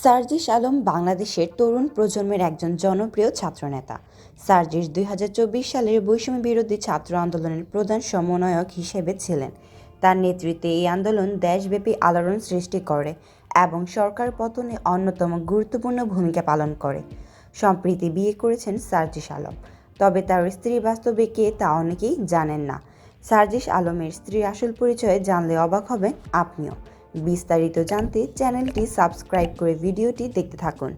সার্জিস আলম বাংলাদেশের তরুণ প্রজন্মের একজন জনপ্রিয় ছাত্রনেতা। সার্জিস ২০২৪ সালের বৈষম্য বিরোধী ছাত্র আন্দোলনের প্রধান সমন্বয়ক হিসেবে ছিলেন। তার নেতৃত্বে এই আন্দোলন দেশব্যাপী আলোড়ন সৃষ্টি করে এবং সরকার পতনে অন্যতম গুরুত্বপূর্ণ ভূমিকা পালন করে। সম্প্রতি বিয়ে করেছেন সার্জিস আলম, তবে তার স্ত্রী বাস্তবে কে তা অনেকেই জানেন না। সার্জিস আলমের স্ত্রীর আসল পরিচয় জানলে অবাক হবেন আপনিও। বিস্তারিত জানতে চ্যানেলটি সাবস্ক্রাইব করে ভিডিওটি দেখতে থাকুন।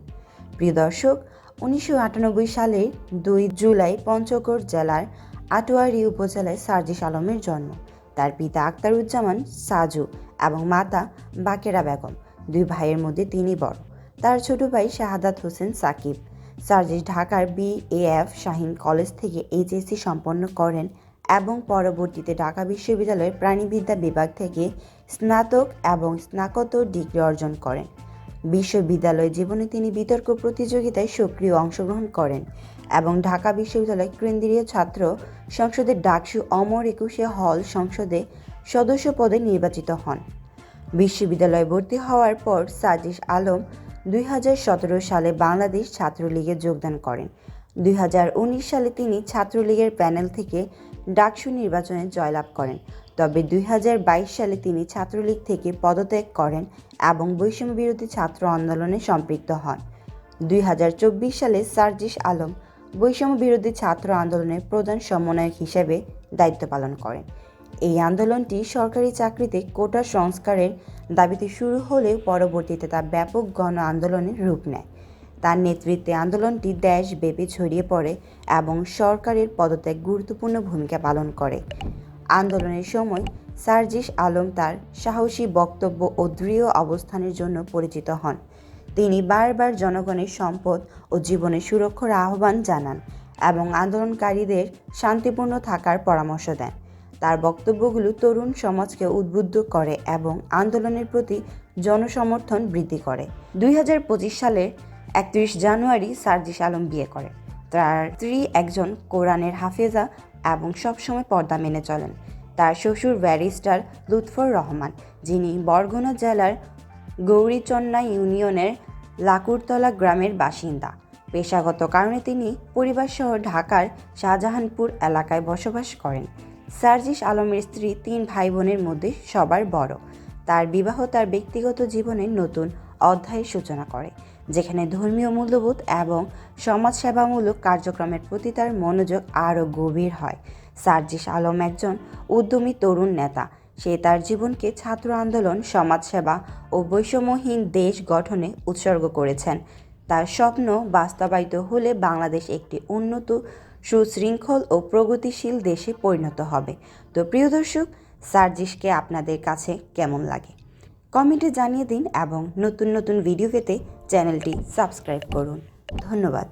প্রিয় দর্শক, ১৯৯৮ সালের ২ জুলাই পঞ্চগড় জেলার আটোয়ারী উপজেলায় সার্জিস আলমের জন্ম। তার পিতা আখতারুজ্জামান সাজু এবং মাতা বাকেরা বেগম। দুই ভাইয়ের মধ্যে তিনি বড়। তার ছোট ভাই শাহাদাত হোসেন সাকিব। সার্জিস ঢাকার BAF শাহীন কলেজ থেকে HSC সম্পন্ন করেন এবং পরবর্তীতে ঢাকা বিশ্ববিদ্যালয়ের প্রাণিবিদ্যা বিভাগ থেকে স্নাতক এবং স্নাতকোত্তর ডিগ্রি অর্জন করেন। বিশ্ববিদ্যালয় জীবনে তিনি বিতর্ক প্রতিযোগিতায় সক্রিয় অংশগ্রহণ করেন এবং ঢাকা বিশ্ববিদ্যালয় কেন্দ্রীয় ছাত্র সংসদের ডাকসু অমর একুশে হল সংসদে সদস্য পদে নির্বাচিত হন। বিশ্ববিদ্যালয়ে ভর্তি হওয়ার পর সার্জিস আলম ২০১৭ সালে বাংলাদেশ ছাত্রলীগে যোগদান করেন। ২০১৯ সালে তিনি ছাত্রলীগের প্যানেল থেকে ডাকসু নির্বাচনে জয়লাভ করেন, তবে ২০২২ সালে তিনি ছাত্রলীগ থেকে পদত্যাগ করেন এবং বৈষম্য বিরোধী ছাত্র আন্দোলনে সম্পৃক্ত হন। ২০২৪ সালে সার্জিস আলম বৈষম্য বিরোধী ছাত্র আন্দোলনের প্রধান সমন্বয়ক হিসেবে দায়িত্ব পালন করেন। এই আন্দোলনটি সরকারি চাকরিতে কোটা সংস্কারের দাবিতে শুরু হলেও পরবর্তীতে তা ব্যাপক গণ আন্দোলনের রূপ নেয়। তার নেতৃত্বে আন্দোলনটি দেশব্যাপী ছড়িয়ে পড়ে এবং সরকারের পদত্যাগ গুরুত্বপূর্ণ ভূমিকা পালন করে। আন্দোলনের সময় সার্জিস আলম তার সাহসী বক্তব্য ও দৃঢ় অবস্থানের জন্য পরিচিত হন। তিনি বারবার জনগণের সম্পদ ও জীবনের সুরক্ষার আহ্বান জানান এবং আন্দোলনকারীদের শান্তিপূর্ণ থাকার পরামর্শ দেন। তার বক্তব্যগুলো তরুণ সমাজকে উদ্বুদ্ধ করে এবং আন্দোলনের প্রতি জনসমর্থন বৃদ্ধি করে। ২০২৫ সালের ৩১ জানুয়ারি সার্জিস আলম বিয়ে করেন। তার স্ত্রী একজন কোরআনের হাফেজা এবং সবসময় পর্দা মেনে চলেন। তার শ্বশুর ব্যারিস্টার লুৎফর রহমান, যিনি বরগুনা জেলার গৌরীচন্না ইউনিয়নের লাকুরতলা গ্রামের বাসিন্দা। পেশাগত কারণে তিনি পরিবারসহ ঢাকার শাহজাহানপুর এলাকায় বসবাস করেন। সার্জিস আলমের স্ত্রী ৩ ভাই বোনের মধ্যে সবার বড়। তার বিবাহ তার ব্যক্তিগত জীবনের নতুন অধ্যায়ের সূচনা করে, যেখানে ধর্মীয় মূল্যবোধ এবং সমাজসেবামূলক কার্যক্রমের প্রতি তার মনোযোগ আরও গভীর হয়। সার্জিস আলম একজন উদ্যমী তরুণ নেতা। সে তার জীবনকে ছাত্র আন্দোলন, সমাজসেবা ও বৈষম্যহীন দেশ গঠনে উৎসর্গ করেছেন। তার স্বপ্ন বাস্তবায়িত হলে বাংলাদেশ একটি উন্নত, সুশৃঙ্খল ও প্রগতিশীল দেশে পরিণত হবে। তো প্রিয় দর্শক, সার্জিসকে আপনাদের কাছে কেমন লাগে কমেন্টে জানিয়ে দিন এবং নতুন নতুন ভিডিও পেতে চ্যানেলটি সাবস্ক্রাইব করুন। ধন্যবাদ।